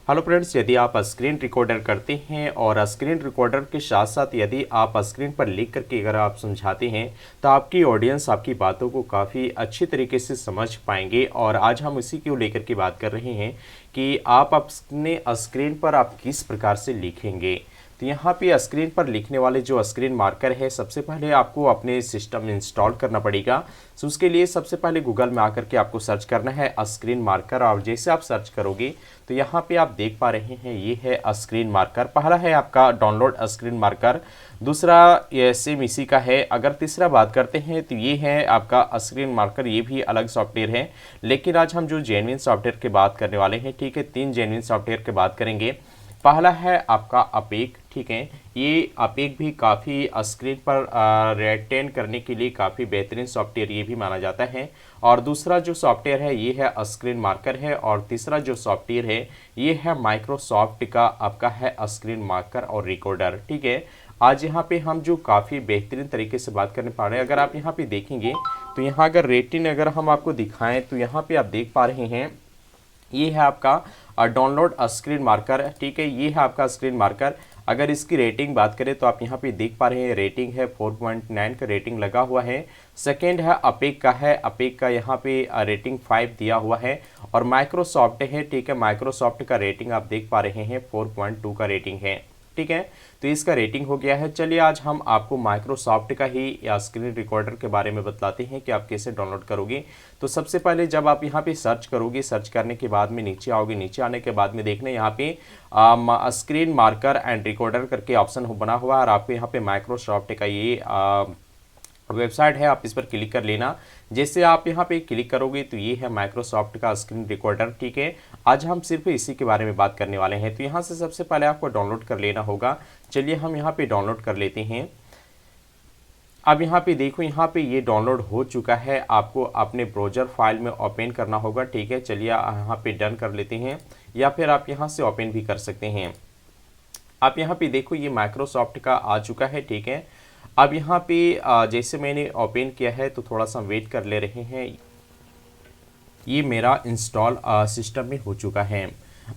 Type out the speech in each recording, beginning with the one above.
Hello friends, यदि आप screen recorder करते हैं और स्क्रीन रिकॉर्डर के साथ साथ यदि आप स्क्रीन पर लिख करके अगर आप समझाते हैं तो आपकी ऑडियंस आपकी बातों को काफ़ी अच्छी तरीके से समझ पाएंगे। और आज हम इसी को लेकर के बात कर रहे हैं कि आप अपने स्क्रीन पर आप किस प्रकार से लिखेंगे। तो यहाँ पे स्क्रीन पर लिखने वाले जो स्क्रीन मार्कर है, सबसे पहले आपको अपने सिस्टम में इंस्टॉल करना पड़ेगा। सो उसके लिए सबसे पहले गूगल में आकर के आपको सर्च करना है स्क्रीन मार्कर। और जैसे आप सर्च करोगे तो यहाँ पे आप देख पा रहे हैं ये है स्क्रीन मार्कर। पहला है आपका डाउनलोड स्क्रीन मार्कर, दूसरा ये सेम इसी का है। अगर तीसरा बात करते हैं तो ये है आपका स्क्रीन मार्कर, ये भी अलग सॉफ्टवेयर है। लेकिन आज हम जो जेन्युइन सॉफ्टवेयर की बात करने वाले हैं, ठीक है, 3 जेन्युइन सॉफ्टवेयर की बात करेंगे। पहला है आपका अपेक, ठीक है, ये अपेक भी काफ़ी स्क्रीन पर रिटेन करने के लिए काफ़ी बेहतरीन सॉफ्टवेयर ये भी माना जाता है। और दूसरा जो सॉफ्टवेयर है ये है स्क्रीन मार्कर है। और तीसरा जो सॉफ्टवेयर है ये है माइक्रोसॉफ्ट का आपका है स्क्रीन मार्कर और रिकॉर्डर, ठीक है। आज यहाँ पे हम जो काफ़ी बेहतरीन तरीके से बात करने पा रहे हैं, अगर आप यहाँ पे देखेंगे तो यहाँ अगर रेटिंग अगर हम आपको दिखाएं तो यहाँ पे आप देख पा रहे हैं ये है आपका डाउनलोड स्क्रीन मार्कर, ठीक है, ये है आपका स्क्रीन मार्कर। अगर इसकी रेटिंग बात करें तो आप यहाँ पे देख पा रहे हैं रेटिंग है 4.9 का रेटिंग लगा हुआ है। सेकेंड है अपेक का है, अपेक का यहाँ पे रेटिंग 5 दिया हुआ है। और माइक्रोसॉफ्ट है, ठीक है, माइक्रोसॉफ्ट का रेटिंग आप देख पा रहे हैं 4.2 का रेटिंग है, ठीक है। तो इसका रेटिंग हो गया है। चलिए आज हम आपको माइक्रोसॉफ्ट का ही या स्क्रीन रिकॉर्डर के बारे में बतलाते हैं कि आप कैसे डाउनलोड करोगे। तो सबसे पहले जब आप यहाँ पे सर्च करोगे, सर्च करने के बाद में नीचे आओगे, नीचे आने के बाद में देखना यहाँ पे स्क्रीन मार्कर एंड रिकॉर्डर करके ऑप्शन बना हुआ है। और आपको यहाँ पे माइक्रोसॉफ्ट का ये वेबसाइट है, आप इस पर क्लिक कर लेना। जैसे आप यहाँ पे क्लिक करोगे तो ये है माइक्रोसॉफ्ट का स्क्रीन रिकॉर्डर, ठीक है। आज हम सिर्फ इसी के बारे में बात करने वाले हैं। तो यहाँ से सबसे पहले आपको डाउनलोड कर लेना होगा। चलिए हम यहाँ पे डाउनलोड कर लेते हैं। अब यहाँ पे देखो, यहाँ पे ये डाउनलोड हो चुका है। आपको अपने ब्राउज़र फाइल में ओपन करना होगा, ठीक है। चलिए यहाँ पे डन कर लेते हैं, या फिर आप यहाँ से ओपन भी कर सकते हैं। आप यहाँ पे देखो ये माइक्रोसॉफ्ट का आ चुका है, ठीक है। अब यहाँ पे जैसे मैंने ओपन किया है तो थोड़ा सा वेट कर ले रहे हैं। ये मेरा इंस्टॉल सिस्टम में हो चुका है।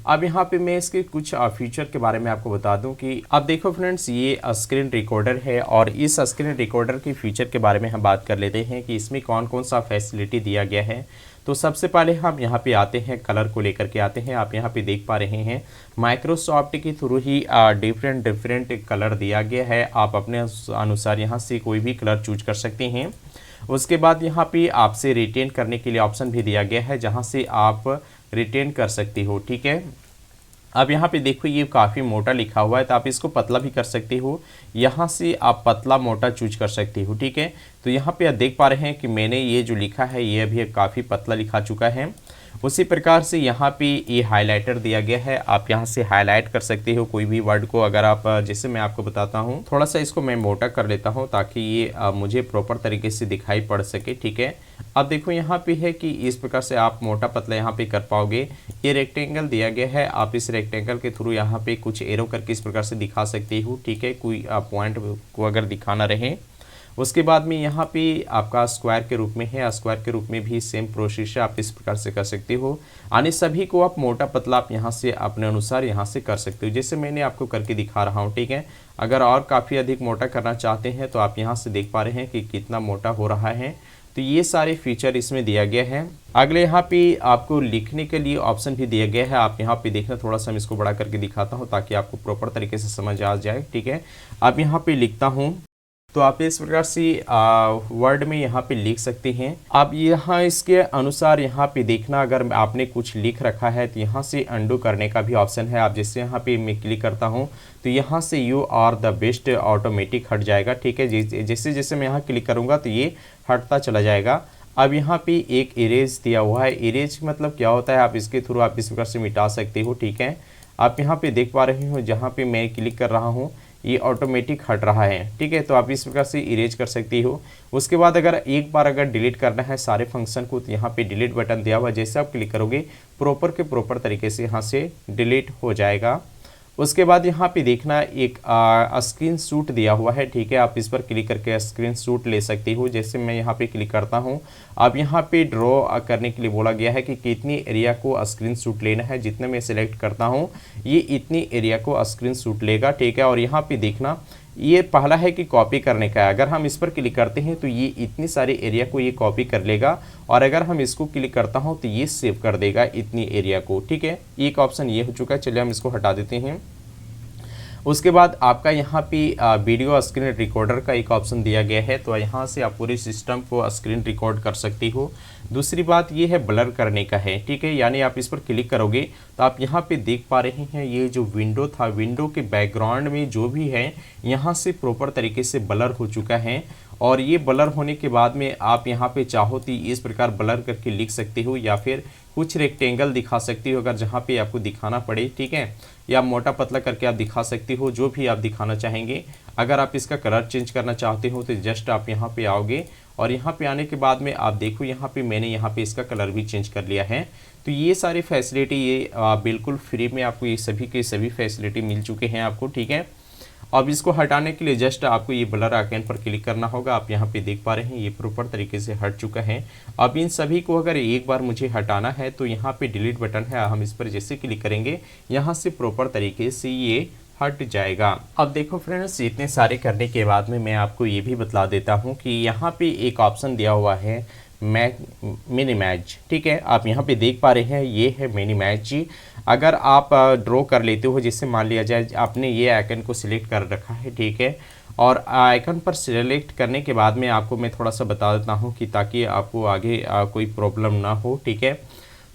अब यहाँ पे मैं इसके कुछ फीचर के बारे में आपको बता दूं कि अब देखो फ्रेंड्स, ये स्क्रीन रिकॉर्डर है। और इस स्क्रीन रिकॉर्डर की फीचर के बारे में हम बात कर लेते हैं कि इसमें कौन कौन सा फैसिलिटी दिया गया है। तो सबसे पहले हम यहाँ पे आते हैं, कलर को लेकर के आते हैं। आप यहाँ पे देख पा रहे हैं माइक्रोसॉफ्ट के थ्रू ही डिफरेंट कलर दिया गया है। आप अपने अनुसार यहाँ से कोई भी कलर चूज कर सकते हैं। उसके बाद यहाँ पे आपसे रिटेन करने के लिए ऑप्शन भी दिया गया है, जहाँ से आप रिटेन कर सकते हो, ठीक है। अब यहाँ पे देखो ये काफ़ी मोटा लिखा हुआ है, तो आप इसको पतला भी कर सकते हो। यहाँ से आप पतला मोटा चूज कर सकते हो, ठीक है। तो यहाँ पे आप देख पा रहे हैं कि मैंने ये जो लिखा है ये अभी काफ़ी पतला लिखा चुका है। उसी प्रकार से यहाँ पे ये हाइलाइटर दिया गया है, आप यहाँ से हाईलाइट कर सकते हो कोई भी वर्ड को। अगर आप जैसे मैं आपको बताता हूँ, थोड़ा सा इसको मैं मोटा कर लेता हूँ ताकि ये मुझे प्रॉपर तरीके से दिखाई पड़ सके, ठीक है। अब देखो यहाँ पे है कि इस प्रकार से आप मोटा पतला यहाँ पे कर पाओगे। ये रेक्टेंगल दिया गया है, आप इस रेक्टेंगल के थ्रू यहाँ पे कुछ एरो करके इस प्रकार से दिखा सकते हो, ठीक है, कोई पॉइंट को अगर दिखाना रहे। उसके बाद में यहाँ पे आपका स्क्वायर के रूप में है, स्क्वायर के रूप में भी सेम प्रोसेस आप इस प्रकार से कर सकते हो। यानी सभी को आप मोटा पतला आप यहाँ से अपने अनुसार यहाँ से कर सकते हो, जैसे मैंने आपको करके दिखा रहा हूँ, ठीक है। अगर और काफ़ी अधिक मोटा करना चाहते हैं तो आप यहाँ से देख पा रहे हैं कि कितना मोटा हो रहा है। तो ये सारे फीचर इसमें दिया गया है। अगले यहाँ पे आपको लिखने के लिए ऑप्शन भी दिया गया है। आप यहाँ पे देखना, थोड़ा सा मैं इसको बड़ा करके दिखाता हूँ ताकि आपको प्रॉपर तरीके से समझ आ जाए, ठीक है। अब यहाँ पे लिखता हूँ तो आप इस प्रकार से वर्ड में यहाँ पे लिख सकते हैं। आप यहाँ इसके अनुसार यहाँ पे देखना, अगर आपने कुछ लिख रखा है तो यहाँ से अंडू करने का भी ऑप्शन है। आप जैसे यहाँ पे मैं क्लिक करता हूँ तो यहाँ से you are the best automatic हट जाएगा, ठीक है। जैसे जैसे मैं यहाँ क्लिक करूँगा तो ये हटता चला जाएगा। अब यहाँ पे एक इरेज दिया हुआ है। इरेज मतलब क्या होता है, आप इसके थ्रू आप इस प्रकार से मिटा सकते हो, ठीक है। आप यहाँ पे देख पा रहे हो, जहाँ पे मैं क्लिक कर रहा हूँ ये ऑटोमेटिक हट रहा है, ठीक है। तो आप इस प्रकार से इरेज कर सकती हो। उसके बाद अगर एक बार अगर डिलीट करना है सारे फंक्शन को तो यहाँ पे डिलीट बटन दिया हुआ है, जैसे आप क्लिक करोगे प्रॉपर के प्रॉपर तरीके से यहाँ से डिलीट हो जाएगा। उसके बाद यहाँ पे देखना एक स्क्रीन शॉट दिया हुआ है, ठीक है। आप इस पर क्लिक करके स्क्रीन शॉट ले सकते हो। जैसे मैं यहाँ पे क्लिक करता हूँ, अब यहाँ पे ड्रॉ करने के लिए बोला गया है कि कितनी एरिया को स्क्रीन शॉट लेना है। जितने मैं सिलेक्ट करता हूँ ये इतनी एरिया को स्क्रीन शॉट लेगा, ठीक है। और यहाँ पे देखना ये पहला है कि कॉपी करने का है। अगर हम इस पर क्लिक करते हैं तो ये इतनी सारी एरिया को ये कॉपी कर लेगा, और अगर हम इसको क्लिक करता हूँ तो ये सेव कर देगा इतनी एरिया को, ठीक है। एक ऑप्शन ये हो चुका है, चलिए हम इसको हटा देते हैं। उसके बाद आपका यहाँ पे वीडियो स्क्रीन रिकॉर्डर का एक ऑप्शन दिया गया है, तो यहाँ से आप पूरे सिस्टम को स्क्रीन रिकॉर्ड कर सकते हो। दूसरी बात ये है ब्लर करने का है, ठीक है। यानी आप इस पर क्लिक करोगे तो आप यहाँ पे देख पा रहे हैं ये जो विंडो था, विंडो के बैकग्राउंड में जो भी है यहाँ से प्रॉपर तरीके से ब्लर हो चुका है। और ये ब्लर होने के बाद में आप यहाँ पे चाहो तो इस प्रकार ब्लर करके लिख सकते हो, या फिर कुछ रेक्टेंगल दिखा सकती हो अगर जहाँ पे आपको दिखाना पड़े, ठीक है। या मोटा पतला करके आप दिखा सकती हो, जो भी आप दिखाना चाहेंगे। अगर आप इसका कलर चेंज करना चाहते हो तो जस्ट आप यहाँ पे आओगे, और यहाँ पे आने के बाद में आप देखो यहाँ पे मैंने यहाँ पे इसका कलर भी चेंज कर लिया है। तो ये सारी फैसिलिटी ये बिल्कुल फ्री में आपको ये सभी के सभी फैसिलिटी मिल चुके हैं आपको, ठीक है। अब इसको हटाने के लिए जस्ट आपको ये ब्लर आइकन पर क्लिक करना होगा। आप यहाँ पे देख पा रहे हैं ये प्रॉपर तरीके से हट चुका है। अब इन सभी को अगर एक बार मुझे हटाना है तो यहाँ पे डिलीट बटन है, हम इस पर जैसे क्लिक करेंगे यहाँ से प्रॉपर तरीके से ये हट जाएगा। अब देखो फ्रेंड्स, इतने सारे करने के बाद में मैं आपको ये भी बता देता हूँ कि यहाँ पे एक ऑप्शन दिया हुआ है मिनिमाइज, ठीक है। आप यहाँ पे देख पा रहे हैं ये है मिनिमाइज जी। अगर आप ड्रॉ कर लेते हो, जिससे मान लिया जाए आपने ये आइकन को सिलेक्ट कर रखा है, ठीक है। और आइकन पर सिलेक्ट करने के बाद में आपको मैं थोड़ा सा बता देता हूँ कि ताकि आपको आगे कोई प्रॉब्लम ना हो, ठीक है।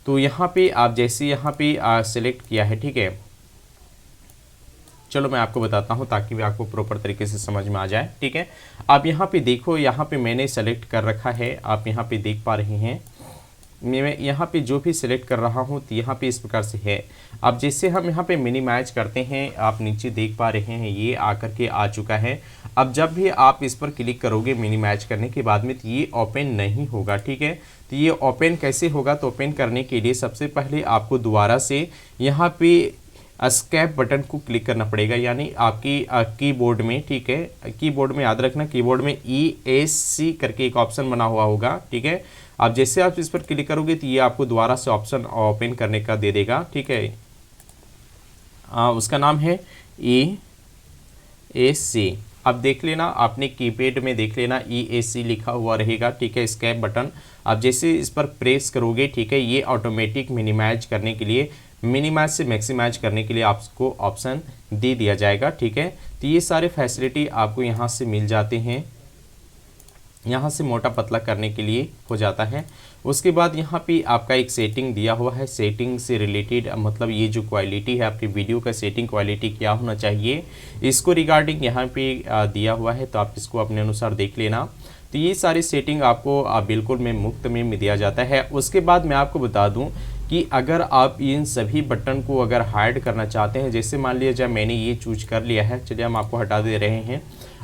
तो यहाँ पे आप जैसे यहाँ पे सिलेक्ट किया है, ठीक है। चलो मैं आपको बताता हूँ ताकि भी आपको प्रॉपर तरीके से समझ में आ जाए, ठीक है। आप यहाँ पे देखो, यहाँ पे मैंने सेलेक्ट कर रखा है, आप यहाँ पे देख पा रहे हैं। मैं यहाँ पे जो भी सिलेक्ट कर रहा हूँ तो यहाँ पे इस प्रकार से है। अब जैसे हम यहाँ पे मिनिमाइज करते हैं, आप नीचे देख पा रहे हैं ये आकर के आ चुका है। अब जब भी आप इस पर क्लिक करोगे मिनिमाइज करने के बाद में तो ये ओपन नहीं होगा, ठीक है। तो ये ओपन कैसे होगा, तो ओपन करने के लिए सबसे पहले आपको दोबारा से यहाँ पे एस्केप बटन को क्लिक करना पड़ेगा, यानी आपकी कीबोर्ड में, ठीक है। कीबोर्ड में याद रखना, कीबोर्ड में ESC करके एक ऑप्शन बना हुआ होगा, ठीक है। अब जैसे आप इस पर क्लिक करोगे तो ये आपको दोबारा से ऑप्शन ओपन करने का दे देगा, ठीक है। उसका नाम है ESC। अब देख लेना, आपने कीपैड में देख लेना ESC लिखा हुआ रहेगा, ठीक है, एस्केप बटन। अब जैसे इस पर प्रेस करोगे, ठीक है, ये ऑटोमेटिक मिनिमाइज करने के लिए, मिनिमाइज से मैक्सिमाइज करने के लिए आपको ऑप्शन दे दिया जाएगा, ठीक है। तो ये सारे फैसिलिटी आपको यहाँ से मिल जाते हैं, यहाँ से मोटा पतला करने के लिए हो जाता है। उसके बाद यहाँ पे आपका एक सेटिंग दिया हुआ है, सेटिंग से रिलेटेड, मतलब ये जो क्वालिटी है आपकी वीडियो का सेटिंग क्वालिटी क्या होना चाहिए, इसको रिगार्डिंग यहाँ पे दिया हुआ है, तो आप इसको अपने अनुसार देख लेना। तो ये सारी सेटिंग आपको बिल्कुल में मुफ्त में दिया जाता है। उसके बाद मैं आपको बता दूँ कि अगर आप इन सभी बटन को अगर हाइड करना चाहते हैं, जैसे मान लिया जाए मैंने ये चूज कर लिया है, चलिए हम आपको हटा दे रहे हैं।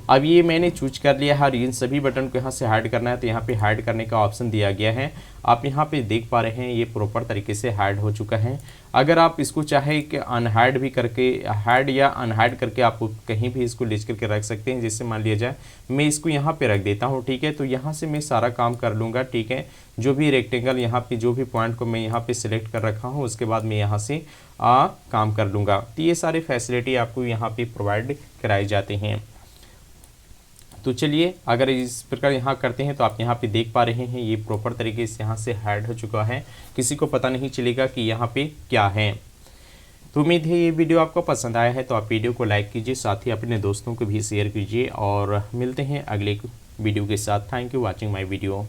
अब ये मैंने चूज कर लिया है और इन सभी बटन को यहाँ से हाइड करना है, तो यहाँ पे हाइड करने का ऑप्शन दिया गया है। आप यहाँ पे देख पा रहे हैं ये प्रॉपर तरीके से हाइड हो चुका है। अगर आप इसको चाहे कि अनहाइड भी करके, हाइड या अनहाइड करके आप कहीं भी इसको लिस्ट करके रख सकते हैं। जैसे मान लिया जाए मैं इसको यहाँ पे रख देता हूँ, ठीक है। तो यहाँ से मैं सारा काम कर लूँगा, ठीक है। जो भी रेक्टेंगल यहाँ पे जो भी पॉइंट को मैं यहाँ पे सिलेक्ट कर रखा हूँ, उसके बाद मैं यहाँ से काम कर लूँगा। तो ये सारे फैसिलिटी आपको यहाँ पे प्रोवाइड कराए जाते हैं। तो चलिए अगर इस प्रकार यहाँ करते हैं तो आप यहाँ पे देख पा रहे हैं ये प्रॉपर तरीके से यहाँ से हाइड हो चुका है, किसी को पता नहीं चलेगा कि यहाँ पे क्या है। तो उम्मीद है ये वीडियो आपको पसंद आया है, तो आप वीडियो को लाइक कीजिए, साथ ही अपने दोस्तों को भी शेयर कीजिए, और मिलते हैं अगले वीडियो के साथ। Thank you watching my video.